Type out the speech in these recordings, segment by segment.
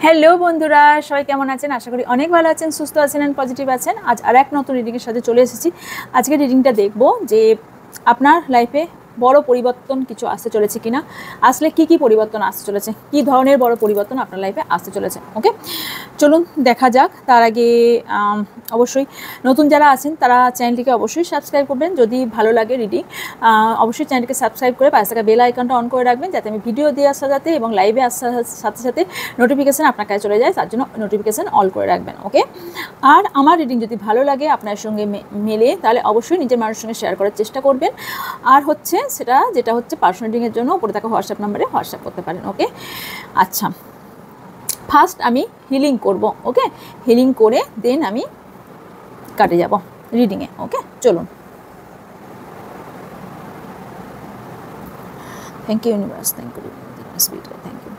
Hello বন্ধুরা, সবাই কেমন আছেন? আশা করি অনেক ভালো আছেন, সুস্থ আছেন এন্ড পজিটিভ আছেন। আজ আর এক নতুন রিডিংয়ের সাথে চলে এসেছি। আজকে রিডিংটা দেখব যে আপনার লাইফে বড় পরিবর্তন কিছু আসতে চলেছে কিনা, আসলে কি কি পরিবর্তন আসতে চলেছে, কি ধরনের বড় পরিবর্তন আপনার লাইফে আসতে চলেছে। ওকে, চলুন দেখা যাক। তার আগে অবশ্যই নতুন যারা আছেন তারা চ্যানেলটিকে অবশ্যই সাবস্ক্রাইব করবেন। যদি ভালো লাগে রিডিং, অবশ্যই চ্যানেলটিকে সাবস্ক্রাইব করে পাশে থাকা বেল আইকনটা অন করে রাখবেন, যাতে আমি ভিডিও দেওয়ার সাথে এবং লাইভে আসার সাথে সাথে নোটিফিকেশান আপনার কাছে চলে যায়। তার জন্য নোটিফিকেশান অল করে রাখবেন। ওকে, আর আমার রিডিং যদি ভালো লাগে, আপনার সঙ্গে মেলে, তাহলে অবশ্যই নিজের মানুষের সঙ্গে শেয়ার করার চেষ্টা করবেন। আর হচ্ছে যেটা হচ্ছে পার্সোনাল রিডিংয়ের জন্য উপরে থাকা হোয়াটসঅ্যাপ নাম্বারে হোয়াটসঅ্যাপ করতে পারেন। ওকে, আচ্ছা, ফার্স্ট আমি হিলিং করব। ওকে, হিলিং করে দেন আমি কাটে যাব রিডিংয়ে। ওকে, চলুন। Thank you universe, thank you spirit, thank you.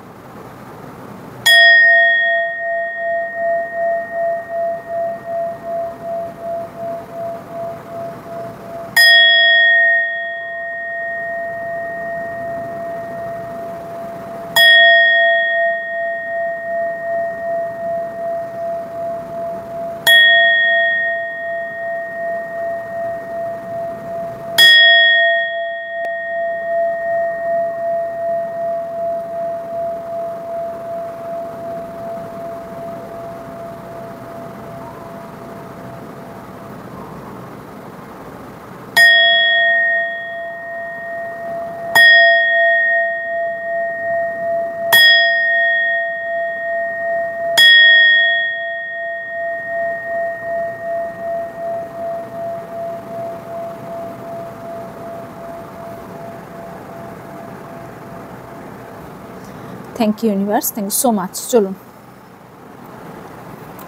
Thank you universe, thank you so much. চলুন।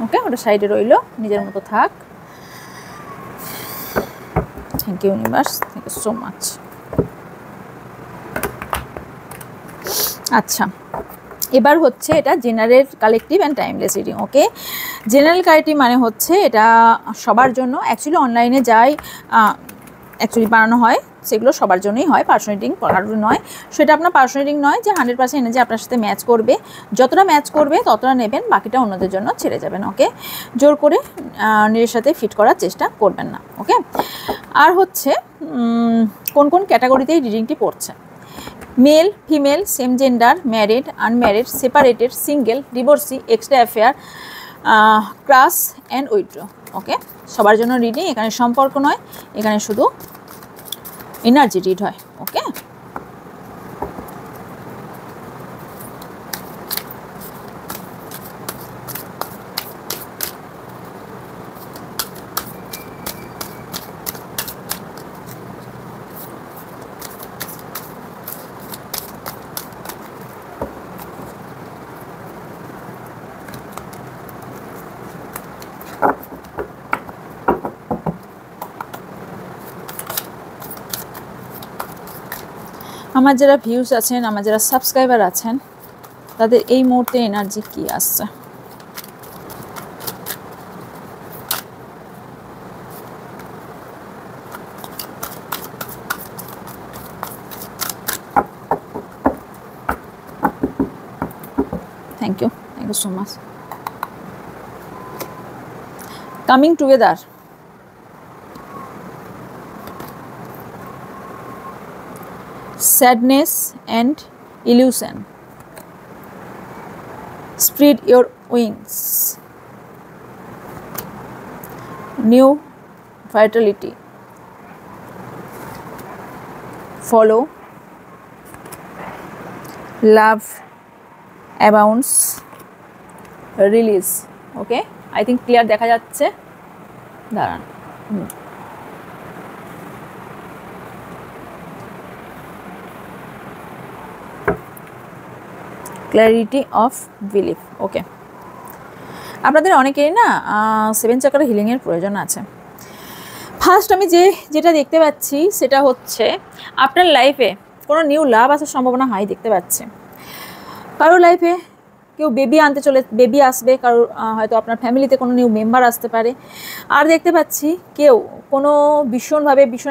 ওকে, ওটা সাইডে রইল, নিজের মতো থাক। Thank you universe, thank you so much. আচ্ছা, এবার হচ্ছে এটা general collective and timeless reading. Okay, general collective মানে হচ্ছে এটা সবার জন্য। অ্যাকচুয়ালি অনলাইনে যাই অ্যাকচুয়ালি বানানো হয়, সেগুলো সবার জন্যই হয়, পার্সোনাল রিডিং করার নয়। সেটা আপনার পার্সোনাল রিডিং নয় যে 100% এনে যে আপনার সাথে ম্যাচ করবে। যতটা ম্যাচ করবে ততটা নেবেন, বাকিটা অন্যদের জন্য ছেড়ে যাবেন। ওকে, জোর করে নিজের সাথে ফিট করার চেষ্টা করবেন না। ওকে, আর হচ্ছে কোন কোন ক্যাটাগরিতে এই রিডিংটি পড়ছে: male, female, same gender, married, unmarried, separated, single, divorcee, extra affair, crush and withdraw. Okay, সবার জন্য রিডিং। এখানে সম্পর্ক নয়, এখানে শুধু এনার্জি রিড হয়। ওকে, আমার যারা ভিউজ আছেন, আমার যারা সাবস্ক্রাইবার আছেন, তাদের এই মুহূর্তে এনার্জি কি আসছে? Thank you so much. Coming together, sadness and illusion, spread your wings, new vitality, follow, love abounds, release. Okay, I think clear দেখা যাচ্ছে। দাঁড়ান, ক্ল্যারিটি অফ বিলিফ। ওকে, আপনাদের অনেকেরই না 7 চাকার হিলিংয়ের প্রয়োজন আছে। ফার্স্ট আমি যেটা দেখতে পাচ্ছি সেটা হচ্ছে আপনার লাইফে কোনো নিউ লাভ আসার সম্ভাবনা হাই দেখতে পাচ্ছি। কারো লাইফে কেউ বেবি আসবে, কারোর হয়তো আপনার ফ্যামিলিতে কোনো নিউ মেম্বার আসতে পারে। আর দেখতে পাচ্ছি কেউ কোনো ভীষণ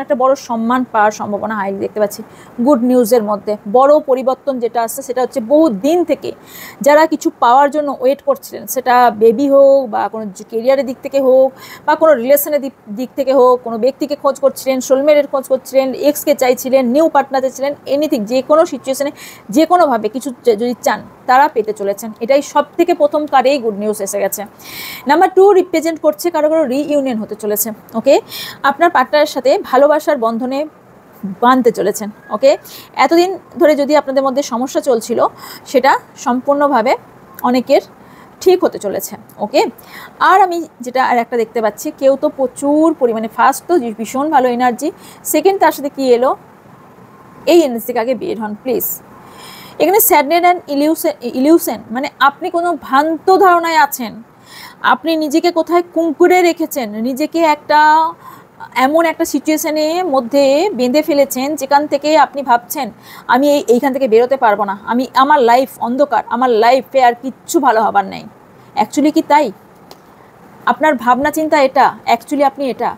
একটা বড় সম্মান পাওয়ার সম্ভাবনা হাইলি দেখতে পাচ্ছি। গুড নিউজের মধ্যে বড় পরিবর্তন যেটা আসছে সেটা হচ্ছে বহু দিন থেকে যারা কিছু পাওয়ার জন্য ওয়েট করছিলেন, সেটা বেবি হোক বা কোনো কেরিয়ারের দিক থেকে হোক বা কোনো রিলেশনের দিক থেকে হোক, কোনো ব্যক্তিকে খোঁজ করছিলেন, সোলমেটের খোঁজ করছিলেন, এক্সকে চাইছিলেন, নিউ পার্টনার চাইছিলেন, এনিথিং, যে কোনো সিচুয়েশনে যে কোনোভাবে কিছু যদি চান তারা পেতে চলেছেন। এটাই সব থেকে প্রথম কারেই গুড নিউজ এসে গেছে। নাম্বার 2 রিপ্রেজেন্ট করছে কারো রিইউনিয়ন হতে চলেছে। ওকে, আপনার পার্টনারের সাথে ভালোবাসার বন্ধনে বাঁধতে চলেছেন। ওকে, এতদিন ধরে যদি আপনাদের মধ্যে সমস্যা চলছিল সেটা সম্পূর্ণভাবে অনেকের ঠিক হতে চলেছে। ওকে, আর আমি যেটা আর একটা দেখতে পাচ্ছি, কেউ তো প্রচুর পরিমাণে, ফার্স্ট তো ভীষণ ভালো এনার্জি, সেকেন্ড তার সাথে কি এলো, এই এনার্জি থেকে আগে বের হন প্লিজ। এখানে স্যাডনেস অ্যান্ড ইলিউশন, মানে আপনি কোনো ভ্রান্ত ধারণায় আছেন, আপনি নিজেকে কোথায় কুঁকড়ে রেখেছেন, নিজেকে এমন একটা সিচুয়েশনে মধ্যে বেঁধে ফেলেছেন যেখান থেকে আপনি ভাবছেন আমি এইখান থেকে বেরোতে পারবো না, আমার লাইফ অন্ধকার, আমার লাইফে আর কিচ্ছু ভালো হবার নেই। অ্যাকচুয়ালি কি তাই? আপনার ভাবনা চিন্তা এটা, অ্যাকচুয়ালি আপনি এটা,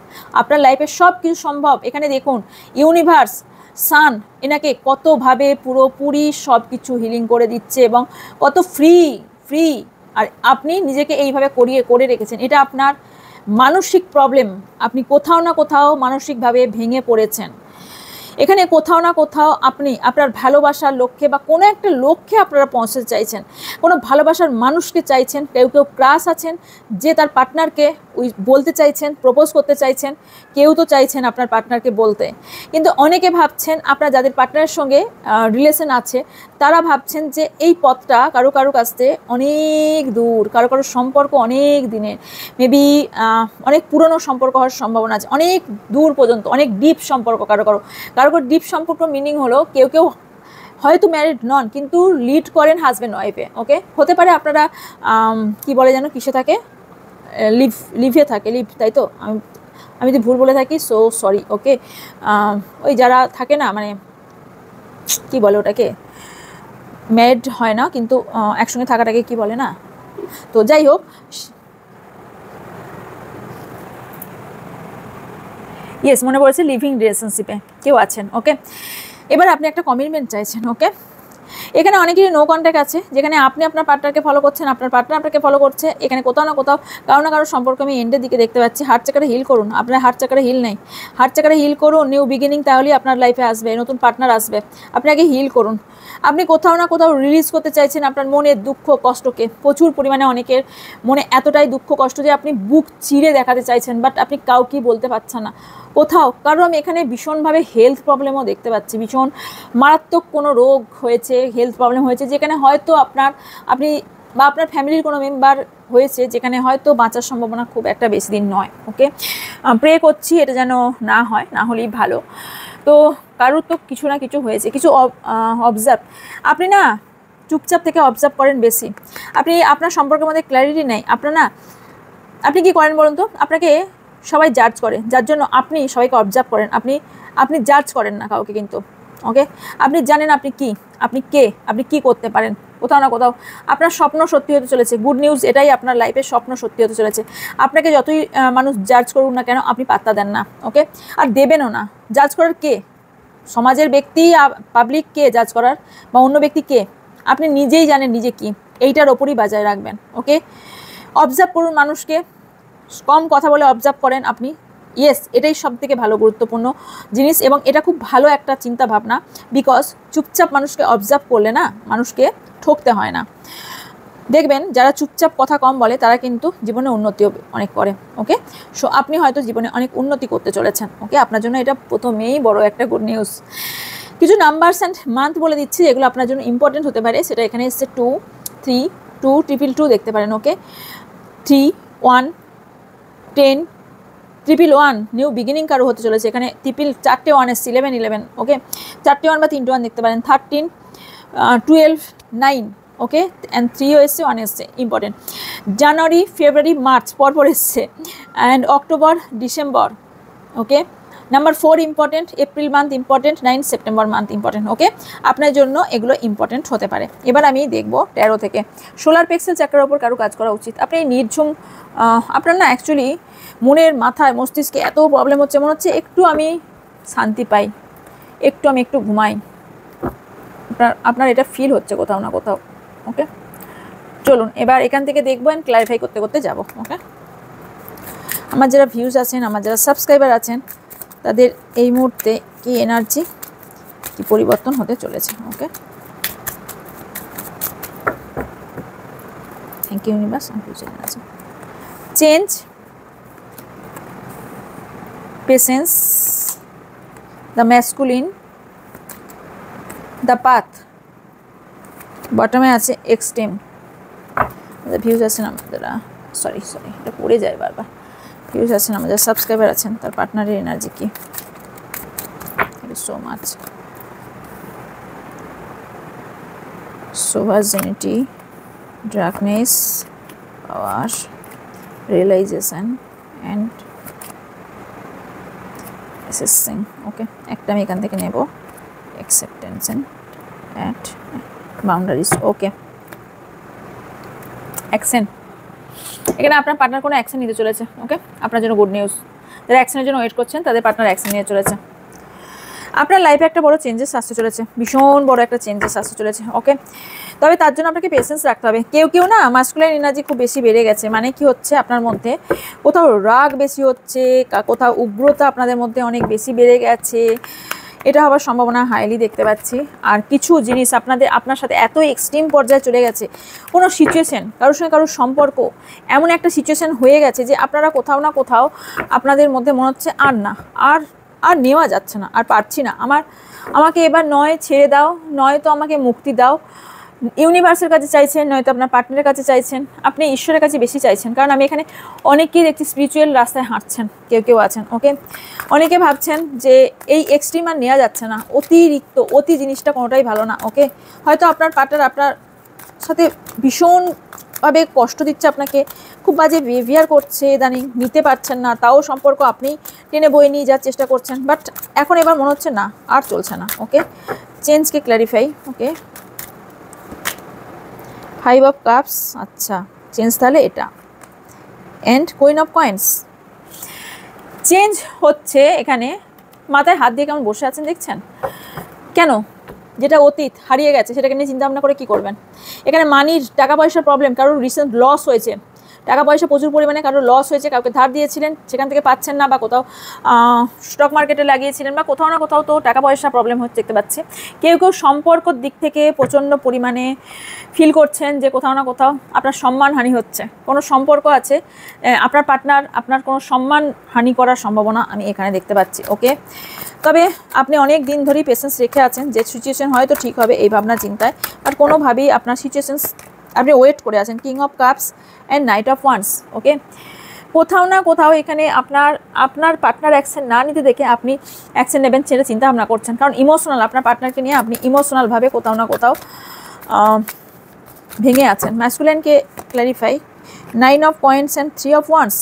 আপনার লাইফে সব কিছু সম্ভব। এখানে দেখুন ইউনিভার্স, সান এনাকে কতভাবে পুরোপুরি সব কিছু হিলিং করে দিচ্ছে এবং কত ফ্রি। আর আপনি নিজেকে এইভাবে করে রেখেছেন। এটা আপনার মানসিক প্রবলেম, আপনি কোথাও না কোথাও মানসিকভাবে ভেঙে পড়েছেন। এখানে কোথাও না কোথাও আপনি আপনার ভালোবাসার লক্ষ্যে বা কোনো একটা লক্ষ্যে আপনারা পৌঁছতে চাইছেন, কোনো ভালোবাসার মানুষকে চাইছেন, কেউ ক্রাশ আছেন যে তার পার্টনারকে বলতে চাইছেন, প্রপোজ করতে চাইছেন, কেউ তো চাইছেন আপনার পার্টনারকে বলতে। কিন্তু অনেকে ভাবছেন, আপনার যাদের পার্টনারের সঙ্গে রিলেশন আছে তারা ভাবছেন যে এই পথটা কারো কাছ থেকে অনেক দূর, কারো সম্পর্ক অনেক দিনের, মেবি অনেক পুরনো সম্পর্ক হওয়ার সম্ভাবনা আছে, অনেক দূর পর্যন্ত, অনেক ডিপ সম্পর্ক। কারো ডিপ সম্পর্ক মিনিং হলো কেউ হয়তো ম্যারিড নন কিন্তু লিড করেন হাজব্যান্ড ওয়াইফে। ওকে, হতে পারে আপনারা কি বলে যেন, কিসে থাকে, লিভে থাকে, তাই তো? আমি যদি ভুল বলে থাকি সো সরি। ওকে, ওই যারা থাকে না, মানে কি বলে ওটাকে, ম্যারিড হয় না কিন্তু একসঙ্গে থাকাটাকে কি বলে না, তো যাই হোক, ইয়েস মনে পড়েছে, লিভিং রিলেশনশিপে কেউ আছেন। ওকে, এবার আপনি একটা কমিটমেন্ট চাইছেন। ওকে, এখানে অনেকেরই নো কন্ট্যাক্ট আছে, যেখানে আপনি আপনার পার্টনারকে ফলো করছেন, আপনার পার্টনার আপনাকে ফলো করছে। এখানে কোথাও না কোথাও কারো সম্পর্ক আমি এন্ডের দিকে দেখতে পাচ্ছি। হার্ট চাকারে হিল করুন, আপনার হার্ট চাকারে হিল নেই, হার্ট চাকারে হিল করুন, নিউ বিগিনিং তাহলেই আপনার লাইফে আসবে, নতুন পার্টনার আসবে। আপনি আগে হিল করুন। আপনি কোথাও না কোথাও রিলিজ করতে চাইছেন আপনার মনের দুঃখ কষ্টকে, প্রচুর পরিমাণে অনেকের মনে এতটাই দুঃখ কষ্ট যে আপনি বুক চিরে দেখাতে চাইছেন, বাট আপনি কাউকে বলতে পারছেন না কোথাও। কারণ আমি এখানে ভীষণভাবে হেলথ প্রবলেমও দেখতে পাচ্ছি, ভীষণ মারাত্মক কোনো রোগ হয়েছে, হেলথ প্রবলেম হয়েছে, যেখানে হয়তো আপনি বা আপনার ফ্যামিলির কোনো মেম্বার হয়েছে, যেখানে হয়তো বাঁচার সম্ভাবনা খুব একটা বেশি দিন নয়। ওকে, প্রে করছি এটা যেন না হয়, না হলেই ভালো। তো কারোর তো কিছু না কিছু হয়েছে, কিছু অবজার্ভ, আপনি না চুপচাপ থেকে অবজার্ভ করেন বেশি, আপনার সম্পর্কের মধ্যে ক্ল্যারিটি নেই। আপনি কি করেন বলুন তো? আপনাকে সবাই জাজ করে, যার জন্য আপনি সবাইকে অবজার্ভ করেন, আপনি জাজ করেন না কাউকে কিন্তু। ওকে, আপনি জানেন আপনি কে, আপনি কি করতে পারেন। কোথাও না কোথাও আপনার স্বপ্ন সত্যি হতে চলেছে। গুড নিউজ এটাই, আপনার লাইফের স্বপ্ন সত্যি হতে চলেছে। আপনাকে যতই মানুষ জাজ করুক না কেন, আপনি পাত্তা দেন না। ওকে, আর দেবেনও না। জাজ করার কে? সমাজের ব্যক্তি, পাবলিক কে জাজ করার, বা অন্য ব্যক্তি কে? আপনি নিজেই জানেন নিজে কি, এইটার ওপরই বাজায় রাখবেন। ওকে, অবজার্ভ করুন মানুষকে, কম কথা বলে অবজার্ভ করেন আপনি। ইয়েস, এটাই সব থেকে ভালো গুরুত্বপূর্ণ জিনিস এবং এটা খুব ভালো একটা চিন্তা ভাবনা। বিকজ চুপচাপ মানুষকে অবজার্ভ করলে না, মানুষকে ঠকতে হয় না। দেখবেন যারা চুপচাপ কথা কম বলে তারা কিন্তু জীবনে উন্নতিও অনেক করে। ওকে, সো আপনি হয়তো জীবনে অনেক উন্নতি করতে চলেছেন। ওকে, আপনার জন্য এটা প্রথমেই বড় একটা গুড নিউজ। কিছু নাম্বারস অ্যান্ড মান্থ বলে দিচ্ছি যেগুলো আপনার জন্য ইম্পর্টেন্ট হতে পারে। সেটা এখানে এসছে 2, 3, 2, 222 দেখতে পারেন। ওকে, 3, 1, 10, 111 নিউ বিগিনিং কারো হতে চলেছে। এখানে 4টে 1 এসছে, 11, 11। ওকে, 4টে 1 বা 3টে 1 দেখতে পারেন। 13, 12, 9। ওকে, অ্যান্ড 3ও এসছে, 1 এসছে, ইম্পর্টেন্ট। জানুয়ারি, ফেব্রুয়ারি, মার্চ পরপর এসছে, and October, December. Okay, number 4 important, April month important, 9 September month important. Okay, আপনার জন্য এগুলো ইম্পর্টেন্ট হতে পারে। এবার আমি দেখব 13 থেকে সোলার প্লেক্সাস চাকরার ওপর কারো কাজ করা উচিত। আপনি নির্ঝুম, আপনার না অ্যাকচুয়ালি মনের মাথায় মস্তিষ্কে এত প্রবলেম হচ্ছে, মনে হচ্ছে একটু আমি শান্তি পাই, আমি একটু ঘুমাই, আপনার এটা ফিল হচ্ছে কোথাও না কোথাও। ওকে, চলুন এবার এখান থেকে দেখবো অ্যান্ড ক্লারিফাই করতে করতে যাবো। ওকে, আমার যারা ভিউজ আছেন, আমার যারা সাবস্ক্রাইবার আছেন, তাদের এই মুহূর্তে কি এনার্জি, কি পরিবর্তন হতে চলেছে। Okay, thank you universe. আছে change, patience, the masculine, the path, বটমে আছে এক্সট্রিম। ভিউজ আছেন আমাদের, সরি এটা পড়ে যায় বারবার। ভিউজ আছেন আমাদের সাবস্ক্রাইবার আছেন, তার পার্টনারের এনার্জি কি। Thank you so much. Sovereignty, darkness, power, realization and assessing. Okay, একটা আমি এখান থেকে নেব, acceptance and boundaries. Okay, action, এখানে আপনার পার্টনার কোনো অ্যাকশন নিতে চলেছে। ওকে, আপনার জন্য গুড নিউজ। যারা অ্যাকশনের জন্য ওয়েট করছেন তাদের পার্টনার অ্যাকশন নিয়ে চলেছে। আপনার লাইফে একটা বড় চেঞ্জেস আসতে চলেছে, ভীষণ বড় একটা চেঞ্জেস আসতে চলেছে। ওকে, তবে তার জন্য আপনাকে পেশেন্স রাখতে হবে। কেউ না মাস্কুলাইন এনার্জি খুব বেশি বেড়ে গেছে, মানে কি হচ্ছে আপনার মধ্যে কোথাও রাগ বেশি হচ্ছে, কোথাও উগ্রতা আপনাদের মধ্যে অনেক বেশি বেড়ে গেছে, এটা হওয়ার সম্ভাবনা হাইলি দেখতে পাচ্ছি। আর কিছু জিনিস আপনার সাথে এত এক্সট্রিম পর্যায়ে চলে গেছে, কোনো সিচুয়েশন, কারোর সঙ্গে কারোর সম্পর্ক এমন একটা সিচুয়েশন হয়ে গেছে যে আপনারা কোথাও না কোথাও আপনাদের মধ্যে মনে হচ্ছে আর নেওয়া যাচ্ছে না, আর পারছি না, আমাকে এবার নয় ছেড়ে দাও, নয়তো আমাকে মুক্তি দাও। ইউনিভার্সের কাছে চাইছেন, নয়তো আপনার পার্টনারের কাছে চাইছেন, আপনি ঈশ্বরের কাছে বেশি চাইছেন। কারণ আমি এখানে অনেকেই দেখছি স্পিরিচুয়াল রাস্তায় হাঁটছেন, কেউ আছেন। ওকে, অনেকে ভাবছেন যে এই এক্সট্রিম আর নেওয়া যাচ্ছে না, অতি জিনিসটা কোনোটাই ভালো না। ওকে, হয়তো আপনার পার্টনার আপনার সাথে ভীষণভাবে কষ্ট দিচ্ছে, আপনাকে খুব বাজে বিহেভিয়ার করছে, ইদানিং নিতে পারছেন না, তাও সম্পর্ক আপনি টেনে বয়ে নিয়ে যাওয়ার চেষ্টা করছেন, বাট এখন এবার মনে হচ্ছে না, আর চলছে না। ওকে, চেঞ্জকে ক্ল্যারিফাই। ওকে, 5 অফ কাপস, আচ্ছা চেঞ্জ তাহলে এটা, and queen of coins. Change হচ্ছে, এখানে মাথায় হাত দিয়ে কেমন বসে আছেন দেখছেন, কেন? যেটা অতীত হারিয়ে গেছে সেটাকে নিয়ে চিন্তা ভাবনা করে কী করবেন। এখানে মানির, টাকা পয়সার প্রবলেম, কারোর রিসেন্ট লস হয়েছে, টাকা পয়সা প্রচুর পরিমাণে কারোর লস হয়েছে, কাউকে ধার দিয়েছিলেন সেখান থেকে পাচ্ছেন না, বা কোথাও স্টক মার্কেটে লাগিয়েছিলেন, বা কোথাও না কোথাও তো টাকা পয়সা প্রবলেম হচ্ছে দেখতে পাচ্ছি। কেউ সম্পর্কর দিক থেকে প্রচণ্ড পরিমাণে ফিল করছেন যে কোথাও না কোথাও আপনার সম্মানহানি হচ্ছে, কোনো সম্পর্ক আছে, আপনার পার্টনার আপনার কোনো সম্মানহানি করার সম্ভাবনা আমি এখানে দেখতে পাচ্ছি। ওকে, তবে আপনি অনেক দিন ধরেই পেশেন্স রেখে আছেন যে সিচুয়েশন হয়তো ঠিক হবে এই ভাবনা চিন্তায়, বাট কোনোভাবেই আপনার সিচুয়েশনস আপনি ওয়েট করে আছেন। King of cups and knight of wands. Okay, কোথাও না কোথাও এখানে আপনার পার্টনার অ্যাকশন না নিতে দেখে আপনি অ্যাকশন নেবেন সেটা চিন্তা ভাবনা করছেন, কারণ ইমোশনাল, আপনার পার্টনারকে নিয়ে আপনি ইমোশনালভাবে কোথাও না কোথাও ভেঙে আছেন। ম্যাসকুলাইনকে clarify, 9 of coins and 3 of wands.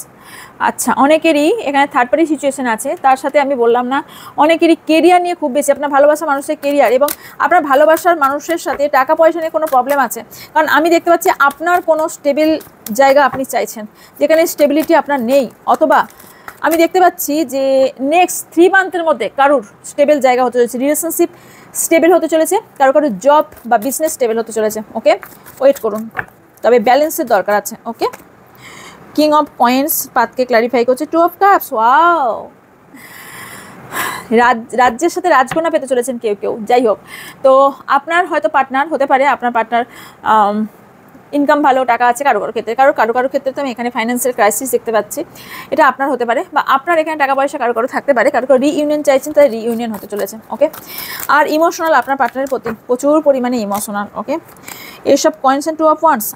আচ্ছা, অনেকেরই এখানে থার্ড পার্টি সিচুয়েশন আছে, তার সাথে আমি বললাম না অনেকেরই কেরিয়ার নিয়ে খুব বেশি, আপনার ভালোবাসা মানুষের কেরিয়ার এবং আপনার ভালোবাসার মানুষের সাথে টাকা পয়সা নিয়ে কোনো প্রবলেম আছে। কারণ আমি দেখতে পাচ্ছি আপনার কোনো স্টেবল জায়গা আপনি চাইছেন, যেখানে স্টেবিলিটি আপনার নেই, অথবা আমি দেখতে পাচ্ছি যে নেক্সট 3 মান্থের মধ্যে কারোর স্টেবল জায়গা হতে চলেছে, রিলেশনশিপ স্টেবল হতে চলেছে, কারোর জব বা বিজনেস স্টেবল হতে চলেছে। ওকে, ওয়েট করুন, তবে ব্যালেন্সের দরকার আছে। ওকে, কিং অফ কয়েন্স পাতকে ক্ল্যারিফাই করছে, 2 অফ কাপস। ওয়াও, রাজ্যের সাথে রাজকন্যা পেতে চলেছেন কেউ। যাই হোক, তো আপনার হয়তো পার্টনার হতে পারে, আপনার পার্টনার ইনকাম ভালো, টাকা আছে, কারো ক্ষেত্রে কারো ক্ষেত্রে তো আমি এখানে ফাইন্যান্সিয়াল ক্রাইসিস দেখতে পাচ্ছি, এটা আপনার হতে পারে, বা আপনার এখানে টাকা পয়সা কারো থাকতে পারে, কারো রিইউনিয়ন চাইছেন, তাই রিইউনিয়ন হতে চলেছে। ওকে, আর ইমোশনাল, আপনার পার্টনারের প্রতি প্রচুর পরিমাণে ইমোশনাল। ওকে, এসব coins and 2 of wands.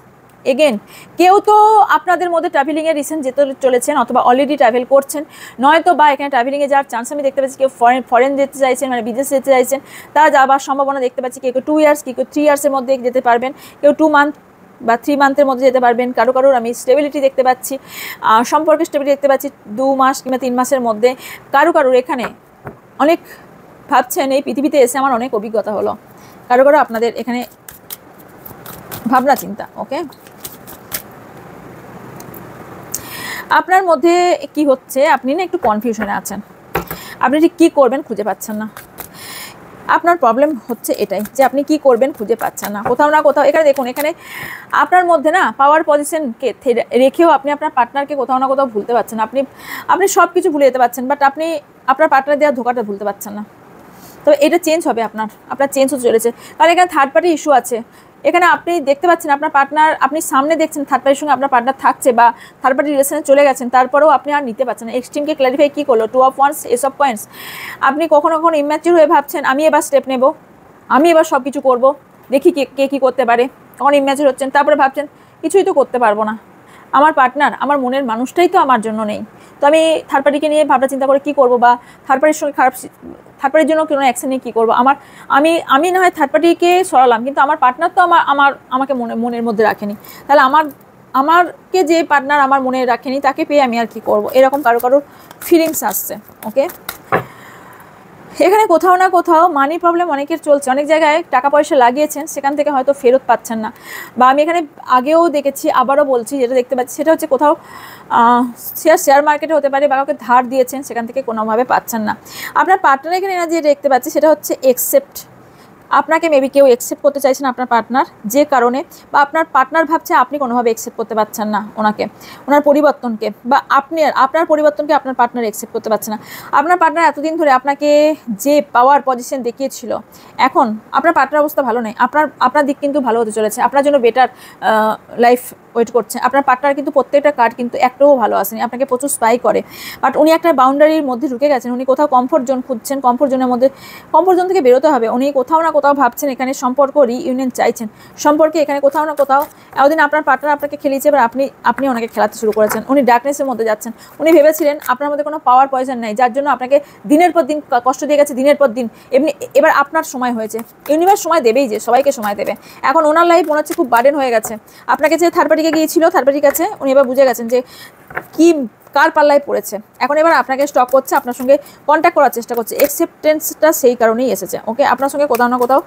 Again, কেউ তো আপনাদের মধ্যে ট্রাভেলিংয়ে রিসেন্ট যেতে চলেছেন, অথবা অলরেডি ট্রাভেল করছেন, নয়তো বা এখানে ট্রাভেলিংয়ে যাওয়ার চান্স আমি দেখতে পাচ্ছি। কেউ ফরেন যেতে চাইছেন, মানে বিদেশ যেতে চাইছেন, তারা যাওয়ার সম্ভাবনা দেখতে পাচ্ছি। কেউ 2 ইয়ার্স, কেউ 3 ইয়ার্সের মধ্যে যেতে পারবেন, কেউ 2 মান্থ বা 3 মান্থের মধ্যে যেতে পারবেন। কারোর আমি স্টেবিলিটি দেখতে পাচ্ছি, সম্পর্কের স্টেবিলিটি দেখতে পাচ্ছি 2 মাস কিংবা 3 মাসের মধ্যে। কারোর এখানে অনেক ভাবছেন এই পৃথিবীতে এসে আমার অনেক অভিজ্ঞতা হলো, কারো কারো আপনাদের এখানে ভাবনা চিন্তা। ওকে, আপনার মধ্যে কি হচ্ছে, আপনি না একটু কনফিউশনে আছেন, আপনি ঠিক কী করবেন খুঁজে পাচ্ছেন না। আপনার প্রবলেম হচ্ছে এটাই যে আপনি কি করবেন খুঁজে পাচ্ছেন না, কোথাও না কোথাও। এখানে দেখুন, এখানে আপনার মধ্যে না পাওয়ার পজিশনকে রেখেও আপনি আপনার পার্টনারকে কোথাও না কোথাও ভুলতে পারছেন। আপনি সব কিছু ভুলে যেতে পারছেন, বাট আপনি আপনার পার্টনার দেওয়া ধোকাটা ভুলতে পারছেন না। তবে এটা চেঞ্জ হবে, আপনার চেঞ্জ হতে চলেছে, কারণ এখানে থার্ড পার্টি ইস্যু আছে। এখানে আপনি দেখতে পাচ্ছেন আপনার পার্টনার, আপনি সামনে দেখছেন থার্ড পার্টির সঙ্গে আপনার পার্টনার থাকছে বা থার্ড পার্টি রিলেশনে চলে গেছেন, তারপরেও আপনি আর নিতে পারছেন না। এক্সট্রিমকে ক্ল্যারিফাই কী করলো, 2 of Wands, Ace of Coins। আপনি কখনো কখনো ইম্যাচিউর হয়ে ভাবছেন আমি এবার স্টেপ নেব, আমি এবার সব কিছু করবো, দেখি কে কী করতে পারে। তখন ইম্যাচিউর হচ্ছেন, তারপরে ভাবছেন কিছুই তো করতে পারবো না, আমার পার্টনার, আমার মনের মানুষটাই তো আমার জন্য নেই, তো আমি থার্ড পার্টিকে নিয়ে ভাবনা চিন্তা করে কী করবো, বা থার্ড পার্টির সঙ্গে থার্ড পার্টির জন্য কোনো অ্যাকশন নিয়ে কী করবো। আমি না হয় থার্ড পার্টিকে সরালাম, কিন্তু আমার পার্টনার তো আমাকে মনের মধ্যে রাখেনি, তাহলে আমারকে যে পার্টনার আমার মনে রাখেনি তাকে পেয়ে আমি আর কি করব, এরকম কারো ফিলিংস আসছে। ওকে, এখানে কোথাও না কোথাও মানি প্রবলেম অনেকের চলছে, অনেক জায়গায় টাকা পয়সা লাগিয়েছেন, সেখান থেকে হয়তো ফেরত পাচ্ছেন না। বা আমি এখানে আগেও দেখেছি, আবারও বলছি, যেটা দেখতে পাচ্ছি সেটা হচ্ছে কোথাও শেয়ার মার্কেটে হতে পারে, বা কাউকে ধার দিয়েছেন, সেখান থেকে কোনোভাবে পাচ্ছেন না। আপনার পার্টনার এখানে যে দেখতে পাচ্ছি সেটা হচ্ছে একসেপ্ট, আপনাকে মেবি কেউ একসেপ্ট করতে চাইছেন আপনার পার্টনার, যে কারণে, বা আপনার পার্টনার ভাবছে আপনি কোনোভাবে একসেপ্ট করতে পারছেন না ওনার পরিবর্তনকে, বা আপনার পরিবর্তনকে আপনার পার্টনার একসেপ্ট করতে পারছে না। আপনার পার্টনার এতদিন ধরে আপনাকে যে পাওয়ার পজিশন দেখিয়েছিল, এখন আপনার পার্টনার অবস্থা ভালো নেই, আপনার দিক কিন্তু ভালো হতে চলেছে, আপনার জন্য বেটার লাইফ ওয়েট করছে। আপনার পার্টনার কিন্তু প্রত্যেকটা কার্ড কিন্তু একটাও ভালো আসেনি, আপনাকে প্রচুর স্পাই করে, বাট উনি একটা বাউন্ডারির মধ্যে ঢুকে গেছেন, উনি কোথাও কমফোর্ট জোন খুঁজছেন, কমফোর্ট জোন থেকে বেরোতে হবে। উনি কোথাও না কোথাও ভাবছেন এখানে সম্পর্ক রিইউনিয়ন চাইছেন, সম্পর্কে এখানে কোথাও না কোথাও এতদিন আপনার পার্টনার আপনাকে খেলিয়েছে, এবার আপনি ওনাকে খেলাতে শুরু করেছেন, উনি ডার্কনেসের মধ্যে যাচ্ছেন। উনি ভেবেছিলেন আপনার মধ্যে কোনো পাওয়ার পয়সন নেই, যার জন্য আপনাকে দিনের পর দিন কষ্ট দিয়ে গেছে, দিনের পর দিন। এবার আপনার সময় হয়েছে, ইউনিভার্স সময় দেবেই, যে সবাইকে সময় দেবে। এখন ওনার লাইফ মনে হচ্ছে খুব বার্ডেন হয়ে গেছে, আপনাকে যে থার্ড পার্টিকে গিয়েছিল, থার্ড পার্টির কাছে উনি এবার বুঝে গেছেন যে কি কার পাল্লায় পড়েছে। এখন এবার আপনাকে স্টক করছে, আপনার সঙ্গে কন্ট্যাক্ট করার চেষ্টা করছে, অ্যাকসেপ্টেন্সটা সেই কারণেই এসেছে। ওকে, আপনার সঙ্গে কোথাও না কোথাও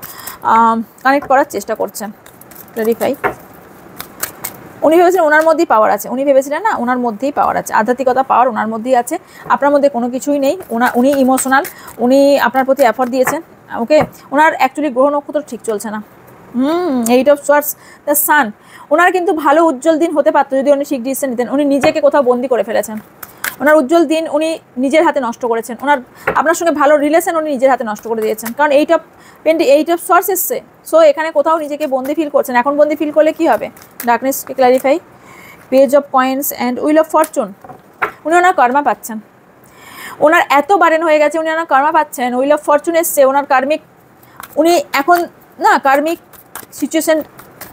কানেক্ট করার চেষ্টা করছেন। ক্লারিফাই, উনি ভেবেছিলেন ওনার মধ্যেই পাওয়ার আছে, উনি ভেবেছিলেন না ওনার মধ্যেই পাওয়ার আছে, আধ্যাত্মিকতা পাওয়ার ওনার মধ্যেই আছে, আপনার মধ্যে কোনো কিছুই নেই। উনি ইমোশনাল, উনি আপনার প্রতি এফর্ট দিয়েছেন। ওকে, ওনার অ্যাকচুয়ালি গ্রহ নক্ষত্র ঠিক চলছে না। 8 of Swords, দ্য সান, ওনার কিন্তু ভালো উজ্জ্বল দিন হতে পারতো যদি উনি ঠিক ডিসিশন নিতেন। উনি নিজেকে কোথাও বন্দি করে ফেলেছেন, ওনার উজ্জ্বল দিন উনি নিজের হাতে নষ্ট করেছেন, আপনার সঙ্গে ভালো রিলেশন উনি নিজের হাতে নষ্ট করে দিয়েছেন, কারণ 8 of Swords এসছে। সো এখানে কোথাও নিজেকে বন্দি ফিল করছেন। এখন বন্দি ফিল করলে কি হবে, ডার্কনেসকে clarify, page of coins and wheel of fortune, উনি ওনার কর্মা পাচ্ছেন, ওনার এত বারেন হয়ে গেছে, উনি ওনার কর্মা পাচ্ছেন। উইল অফ ফরচুন এসছে, ওনার উনি এখন না কার্মিক সিচুয়েশন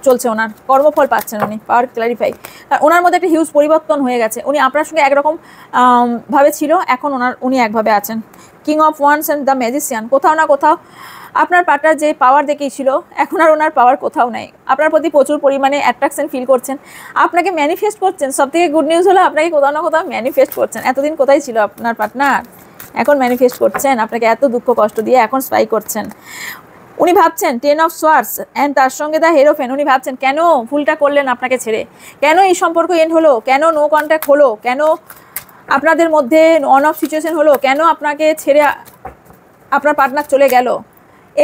চলছে, ওনার কর্মফল পাচ্ছেন উনি, পাওয়ার ক্ল্যারিফাই। ওনার মধ্যে একটা হিউজ পরিবর্তন হয়ে গেছে, উনি আপনার সঙ্গে একরকম ভাবে ছিল, এখন উনি একভাবে আছেন। King of wands and the magician, কোথাও না কোথাও আপনার পার্টনার যে পাওয়ার দেখিয়েছিল, এখন আর ওনার পাওয়ার কোথাও নাই, আপনার প্রতি প্রচুর পরিমাণে অ্যাট্রাকশন ফিল করছেন, আপনাকে ম্যানিফেস্ট করছেন। সবথেকে গুড নিউজ হলো আপনাকে কোথাও না কোথাও ম্যানিফেস্ট করছেন। এতদিন কোথায় ছিল আপনার পার্টনার, এখন ম্যানিফেস্ট করছেন, আপনাকে এত দুঃখ কষ্ট দিয়ে এখন স্পাই করছেন। উনি ভাবছেন 10 of Swords অ্যান্ড তার সঙ্গে দ্য হেরোফেন, উনি ভাবছেন কেন ভুলটা করলেন আপনাকে ছেড়ে, কেন এই সম্পর্ক এন্ড হলো, কেন নো কন্ট্যাক্ট হলো, কেন আপনাদের মধ্যে অন অফ সিচুয়েশন হলো, কেন আপনাকে ছেড়ে আপনার পার্টনার চলে গেল,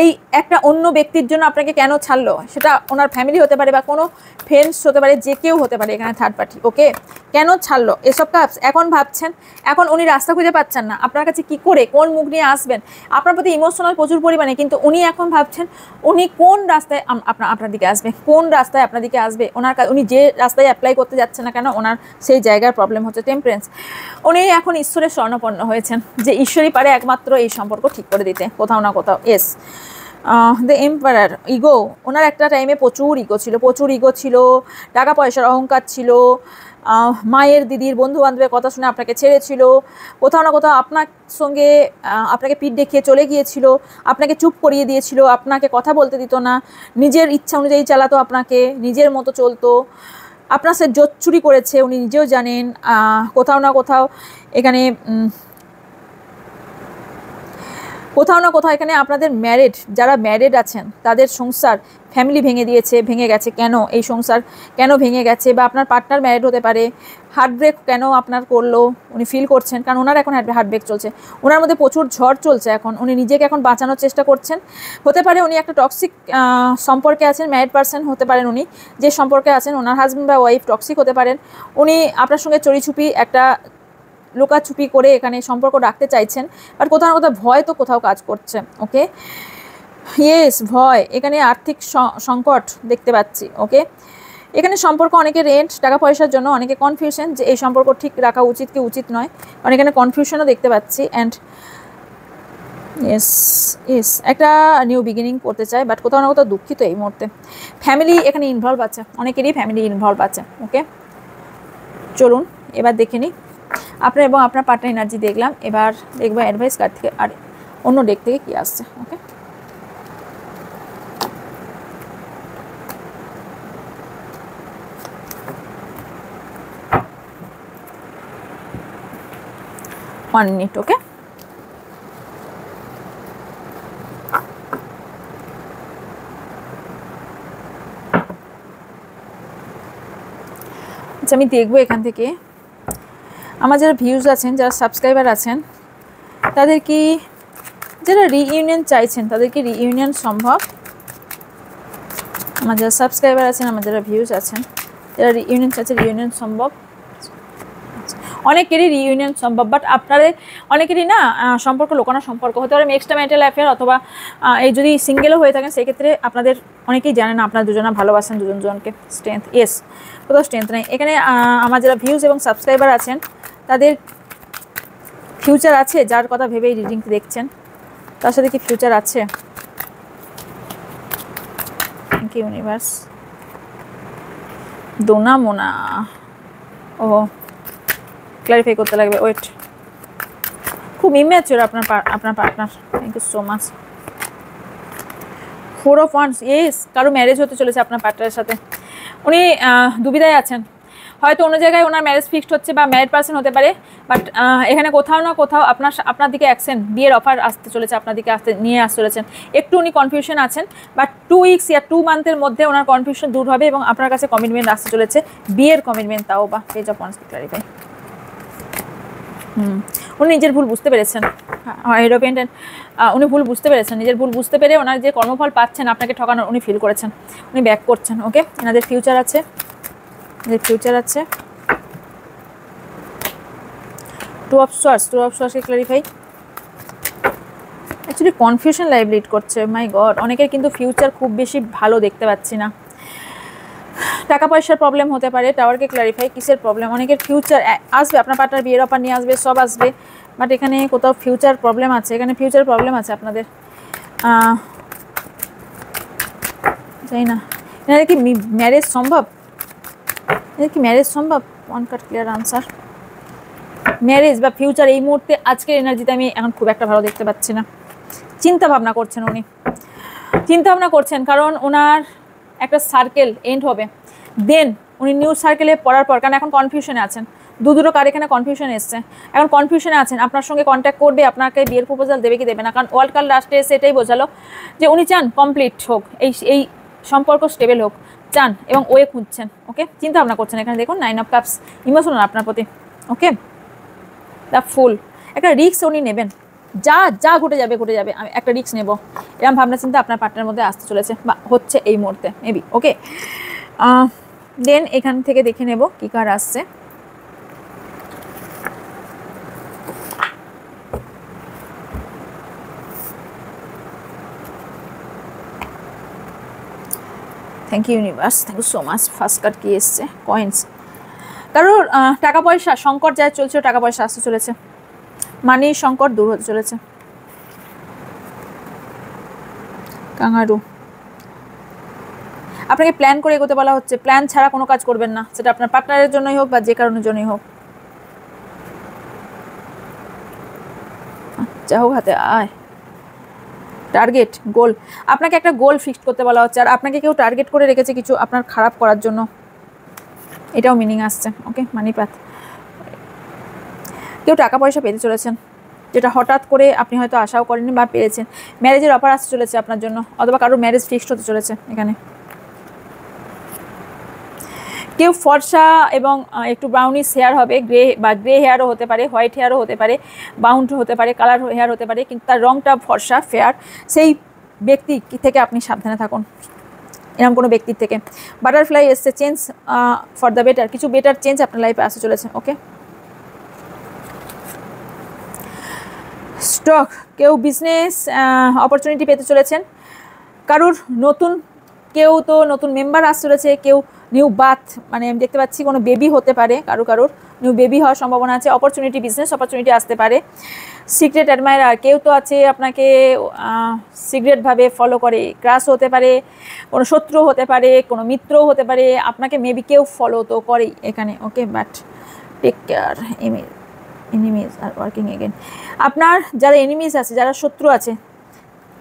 এই একটা অন্য ব্যক্তির জন্য আপনাকে কেন ছাড়লো, সেটা ওনার ফ্যামিলি হতে পারে বা কোনো ফ্রেন্ডস হতে পারে, যে কেউ হতে পারে এখানে থার্ড পার্টি। ওকে, কেন ছাড়লো এসব কাজ এখন ভাবছেন। এখন উনি রাস্তা খুঁজে পাচ্ছেন না আপনার কাছে, কি করে কোন মুখ নিয়ে আসবেন, আপনার প্রতি ইমোশনাল প্রচুর পরিমাণে, কিন্তু উনি এখন ভাবছেন উনি কোন রাস্তায় আপনার দিকে আসবে, কোন রাস্তায় আপনার দিকে আসবে। উনি যে রাস্তায় অ্যাপ্লাই করতে যাচ্ছেন না কেন, ওনার সেই জায়গার প্রবলেম হচ্ছে। টেম্পারেন্স, উনি এখন ঈশ্বরের স্বর্ণপন্ন হয়েছেন, যে ঈশ্বরই পারে একমাত্র এই সম্পর্ক ঠিক করে দিতে কোথাও না কোথাও। এস দ্য এম্পারার, ইগো, ওনার একটা টাইমে প্রচুর ইগো ছিল, টাকা পয়সার অহংকার ছিল, মায়ের দিদির বন্ধু বান্ধবের কথা শুনে আপনাকে ছেড়েছিল, কোথাও না কোথাও আপনার সঙ্গে আপনাকে পিঠ দেখিয়ে চলে গিয়েছিল, আপনাকে চুপ করিয়ে দিয়েছিল, আপনাকে কথা বলতে দিত না, নিজের ইচ্ছা অনুযায়ী চালাতো আপনাকে, নিজের মতো চলতো, আপনার সে জোর চুরি করেছে উনি নিজেও জানেন। কোথাও না কোথাও এখানে কোথাও না কোথাও এখানে আপনাদের ম্যারিড, যারা ম্যারিড আছেন তাদের সংসার ফ্যামিলি ভেঙে গেছে। কেন এই সংসার কেন ভেঙে গেছে, বা আপনার পার্টনার ম্যারিড হতে পারে, হার্টব্রেক কেন আপনার করলো উনি ফিল করছেন, কারণ ওনার এখন হার্টব্রেক চলছে, ওনার মধ্যে প্রচুর ঝড় চলছে। এখন উনি নিজেকে এখন বাঁচানোর চেষ্টা করছেন। হতে পারে উনি একটা টক্সিক সম্পর্কে আছেন, ম্যারিড পারসন হতে পারেন উনি, যে সম্পর্কে আছেন ওনার হাজব্যান্ড বা ওয়াইফ টক্সিক হতে পারেন। উনি আপনার সঙ্গে চড়িছুপি একটা লুকাছুপি করে এখানে সম্পর্ক রাখতে চাইছেন, বাট কোথাও না কোথাও ভয় তো কোথাও কাজ করছে। ওকে, ইয়েস, ভয়, এখানে আর্থিক সংকট দেখতে পাচ্ছি। ওকে, এখানে সম্পর্ক অনেকে রেন্ট, টাকা পয়সার জন্য অনেকে কনফিউশন যে এই সম্পর্ক ঠিক রাখা উচিত কি উচিত নয়, কারণ এখানে কনফিউশনও দেখতে পাচ্ছি। অ্যান্ড ইয়েস একটা নিউ বিগিনিং করতে চায়, বাট কোথাও না কোথাও দুঃখিত এই মুহূর্তে। ফ্যামিলি এখানে ইনভলভ আছে, অনেকেরই ফ্যামিলি ইনভলভ আছে। ওকে, চলুন এবার দেখে নিই আপনার এবং আপনার পার্টনার এনার্জি দেখলাম। এবার দেখবো অ্যাডভাইস কার্ড থেকে আর অন্য ডেক থেকে কী আসছে। ওকে, ওয়ান মিনিট। ওকে, আচ্ছা আমি দেখবো এখান থেকে আমার যারা ভিউজ আছেন, যারা সাবস্ক্রাইবার আছেন, তাদের কি, যারা রিইউনিয়ন চাইছেন তাদের কি রিইউনিয়ন সম্ভব? আমার যারা সাবস্ক্রাইবার আছেন, আমার যারা ভিউজ আছেন, যারা রিইউনিয়ন চাইছে, রিইউনিয়ন সম্ভব? অনেকেরই রিইউনিয়ন সম্ভব, বাট আপনাদের অনেকেরই না সম্পর্ক লোকানো সম্পর্ক হতে পারে, এক্সট্রা ম্যারিটাল অ্যাফেয়ার, অথবা এই যদি সিঙ্গেলও হয়ে থাকেন সেক্ষেত্রে আপনাদের অনেকেই জানেন না আপনারা দুজনা ভালোবাসেন দুজনকে। স্ট্রেংথ, ইয়েস, কোথাও স্ট্রেংথ নেই এখানে। আমার যারা ভিউজ এবং সাবস্ক্রাইবার আছেন তাদের ফিউচার আছে, যার কথা ভেবেই রিডিং দেখছেন তার সাথে কি ফিউচার আছে? Thank you universe. Dona Mona, ও ক্লারিফাই করতে লাগবে, ওয়েট। খুব ইম্যাচিওর আপনার partner. Thank you so much. 4 of Wands, yes, কারো ম্যারেজ হতে চলেছে আপনার পার্টনারের সাথে। উনি দুবিধায় আছেন, হয়তো অন্য জায়গায় ওনার ম্যারেজ ফিক্সড হচ্ছে বা ম্যারিড পার্সন হতে পারে, বাট এখানে কোথাও না কোথাও আপনার দিকে অ্যাকশন, বিয়ের অফার আসতে চলেছে, আপনার দিকে নিয়ে আসতে চলেছেন। একটু উনি কনফিউশন আছেন, বাট 2 উইকস ইয়া 2 মান্থের মধ্যে ওনার কনফিউশন দূর হবে এবং আপনার কাছে কমিটমেন্ট আসতে চলেছে, বিয়ের কমিটমেন্ট, তাও বা পেজ অফ ওয়ান্স ক্লারিফাই। উনি নিজের ভুল বুঝতে পেরেছেন, উনি ভুল বুঝতে পেরেছেন, নিজের ভুল বুঝতে পেরে ওনার যে কর্মফল পাচ্ছেন আপনাকে ঠকানোর উনি ফিল করেছেন, উনি ব্যাক করছেন। ওকে, এনাদের ফিউচার আছে, ফিউচার আছে। 2 of Swords clarify. Actually confusion life lead করছে, মাই গড। অনেকের কিন্তু ফিউচার খুব বেশি ভালো দেখতে পাচ্ছি না। টাকা পয়সার প্রবলেম হতে পারে, টাওয়ারকে ক্লারিফাই, কিসের প্রবলেম? অনেকের ফিউচার আসবে, আপনার পার্টনার বিয়ের অফার নিয়ে আসবে, সব আসবে, বাট এখানে কোথাও ফিউচার প্রবলেম আছে, এখানে ফিউচার প্রবলেম আছে আপনাদের। জানি না এনাদের কি ম্যারেজ সম্ভব, এদের কি ম্যারেজ সম্ভব? One card clear answer. Marriage বা ফিউচার এই মুহূর্তে আজকের এনার্জিতে আমি এখন খুব একটা ভালো দেখতে পাচ্ছি না। চিন্তা ভাবনা করছেন উনি, চিন্তা ভাবনা করছেন, কারণ ওনার একটা সার্কেল এন্ড হবে, দেন উনি নিউ সার্কেলে পড়ার পর, কারণ এখন কনফিউশনে আছেন, দুটো কার এখানে কনফিউশন এসছে, এখন কনফিউশনে আছেন, আপনার সঙ্গে কন্ট্যাক্ট করবে, আপনাকে বিয়ের প্রপোজাল দেবে কি দেবে না, কারণ ওয়ার্ল্ড কার্ড লাস্টে এসে এটাই বোঝালো যে উনি চান কমপ্লিট হোক, এই সম্পর্ক স্টেবল হোক চান এবং ওয়ে খুঁজছেন। ওকে, চিন্তা ভাবনা করছেন। এখানে দেখুন 9 of Cups, ইমোশনাল আপনার প্রতি। ওকে, দ্য ফুল, একটা রিস্ক উনি নেবেন, যা ঘটে যাবে আমি একটা রিস্ক নেব, এরকম ভাবনা চিন্তা আপনার পার্টনারের মধ্যে আসতে চলেছে বা হচ্ছে এই মুহূর্তে মেবি। ওকে, দেন এখান থেকে দেখে নেব কী কার আসছে। Thank you universe, thank you so much. First card কি এসছে? কয়েন্স। কারোর টাকা পয়সা সংকট যা চলছে, টাকা পয়সা আসতে চলেছে, মানির সংকট দূর হতে চলেছে। কাঙ্গারু, আপনাকে প্ল্যান করে এগোতে বলা হচ্ছে, প্ল্যান ছাড়া কোনো কাজ করবেন না, সেটা আপনার পার্টনারের জন্যই হোক বা যে কারণের জন্যই হোক। যা হোক হাতে আয়। টার্গেট, গোল, আপনাকে একটা গোল ফিক্সড করতে বলা হচ্ছে, আর আপনাকে কেউ টার্গেট করে রেখেছে কিছু আপনার খারাপ করার জন্য, এটাও মিনিং আসছে। ওকে, মানি পাথ, কেউ টাকা পয়সা পেতে চলেছেন, যেটা হঠাৎ করে আপনি হয়তো আশাও করেননি বা পেরেছেন। ম্যারেজের অফার আসতে চলেছে আপনার জন্য, অথবা কারোর ম্যারেজ ফিক্সড হতে চলেছে এখানে। কেউ ফর্সা এবং একটু ব্রাউনিশ হেয়ার হবে, গ্রে হেয়ারও হতে পারে, হোয়াইট হেয়ারও হতে পারে, বাউন্ড হতে পারে, কালার হেয়ার হতে পারে, কিন্তু তার রংটা ফর্সা ফেয়ার। সেই ব্যক্তি থেকে আপনি সাবধানে থাকুন, এরকম কোনো ব্যক্তির থেকে। বাটারফ্লাই এসছে, চেঞ্জ ফর দ্য বেটার, কিছু বেটার চেঞ্জ আপনার লাইফে আসতে চলেছে। ওকে, স্টক, কেউ বিজনেস অপরচুনিটি পেতে চলেছেন, কারুর নতুন কেউ তো নতুন মেম্বার আসতে চলেছে, কেউ নিউ বার্থ, মানে আমি দেখতে পাচ্ছি কোনো বেবি হতে পারে, কারুর নিউ বেবি হওয়ার সম্ভাবনা আছে, অপরচুনিটি, বিজনেস অপরচুনিটি আসতে পারে। সিক্রেট অ্যাডমায়ারার, কেউ তো আছে আপনাকে সিক্রেটভাবে ফলো করে, ক্রাশ হতে পারে, কোনো শত্রু হতে পারে, কোনো মিত্রও হতে পারে, আপনাকে মেবি কেউ ফলো তো করেই এখানে। Okay, but take care, enemies আর ওয়ার্কিং এগেন। আপনার যারা এনিমিজ আছে, যারা শত্রু আছে,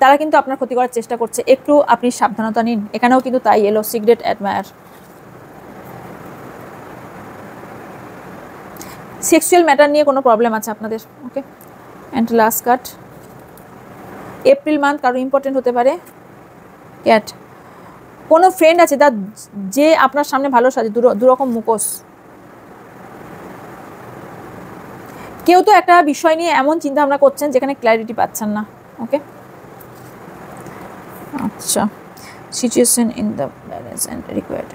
তারা কিন্তু আপনার ক্ষতি করার চেষ্টা করছে, একটু আপনি সাবধানতা নিন। এখানেও কিন্তু তাই এলো, সিক্রেট অ্যাডমায়ার। সেক্সুয়াল ম্যাটার নিয়ে কোনো প্রবলেম আছে আপনাদের। Okay, and last cut, April month কারো ইম্পর্টেন্ট হতে পারে। ক্যাট, কোনো ফ্রেন্ড আছে যে আপনার সামনে ভালো সাজে, দুরকম মুখোশ। কেউ তো একটা বিষয় নিয়ে এমন চিন্তা ভাবনা করছেন যেখানে ক্ল্যারিটি পাচ্ছেন না। ওকে, আচ্ছা, situation in the balance and required.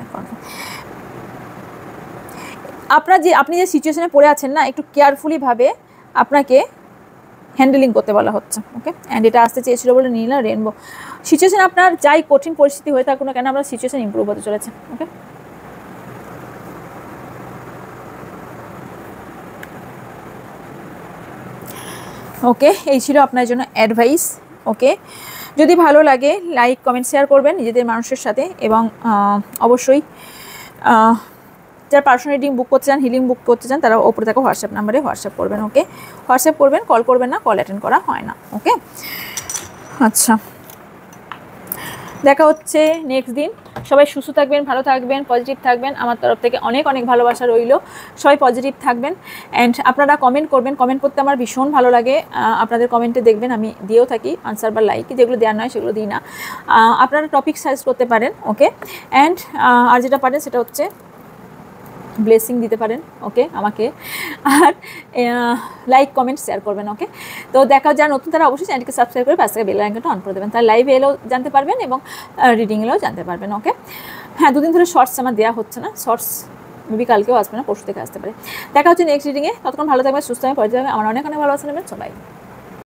আপনি যে সিচুয়েশনে পড়ে আছেন না, একটু কেয়ারফুলিভাবে আপনাকে হ্যান্ডেলিং করতে বলা হচ্ছে। ওকে, অ্যান্ড এটা আসতে চেয়েছিল বলে নিলাম রেনবো। সিচুয়েশন আপনার যাই কঠিন পরিস্থিতি হয়ে থাকুক না কেন, আপনার সিচুয়েশন ইম্প্রুভ হতে চলেছে। ওকে, ওকে, এই ছিল আপনার জন্য অ্যাডভাইস। ওকে, যদি ভালো লাগে লাইক কমেন্ট শেয়ার করবেন নিজেদের মানুষের সাথে, এবং অবশ্যই যারা পার্সোনাল রিডিং বুক করতে চান, হিলিং বুক করতে চান, তারা ওপরে থাকা হোয়াটসঅ্যাপ নাম্বারে হোয়াটসঅ্যাপ করবেন। ওকে, হোয়াটসঅ্যাপ করবেন, কল করবেন না, কল অ্যাটেন্ড করা হয় না। ওকে, আচ্ছা, দেখা হচ্ছে নেক্সট দিন। সবাই সুস্থ থাকবেন, ভালো থাকবেন, পজিটিভ থাকবেন। আমার তরফ থেকে অনেক অনেক ভালোবাসা রইল। সবাই পজিটিভ থাকবেন, অ্যান্ড আপনারা কমেন্ট করবেন। কমেন্ট করতে আমার ভীষণ ভালো লাগে। আপনাদের কমেন্টে দেখবেন আমি দিয়েও থাকি আনসার বা লাইক, যেগুলো দেওয়ার নয় সেগুলো দিই না। আপনারা টপিক সাজেস্ট করতে পারেন। ওকে, অ্যান্ড আর যেটা পারেন সেটা হচ্ছে ব্লেসিং দিতে পারেন। ওকে, আমাকে, আর লাইক কমেন্ট শেয়ার করবেন। ওকে, তো দেখা যারা নতুন তারা অবশ্যই চ্যানেলকে সাবস্ক্রাইব করে পাশ থেকে বেল আইকনটা অন করে দেবেন, তাহলে লাইভে এলেও জানতে পারবেন এবং রিডিং এলেও জানতে পারবেন। ওকে, হ্যাঁ, দুদিন ধরে শর্টস আমার দেওয়া হচ্ছে না, শর্টস মেবি কালকেও আসবে না, পরশু থেকে আসতে পারে। দেখা হচ্ছে নেক্সট রিডিংয়ে। ততক্ষণ ভালো থাকবেন, সুস্থ থাকবেন, পজিটিভ থাকবেন। আমার অনেক অনেক ভালোবাসা নেবেন সবাই।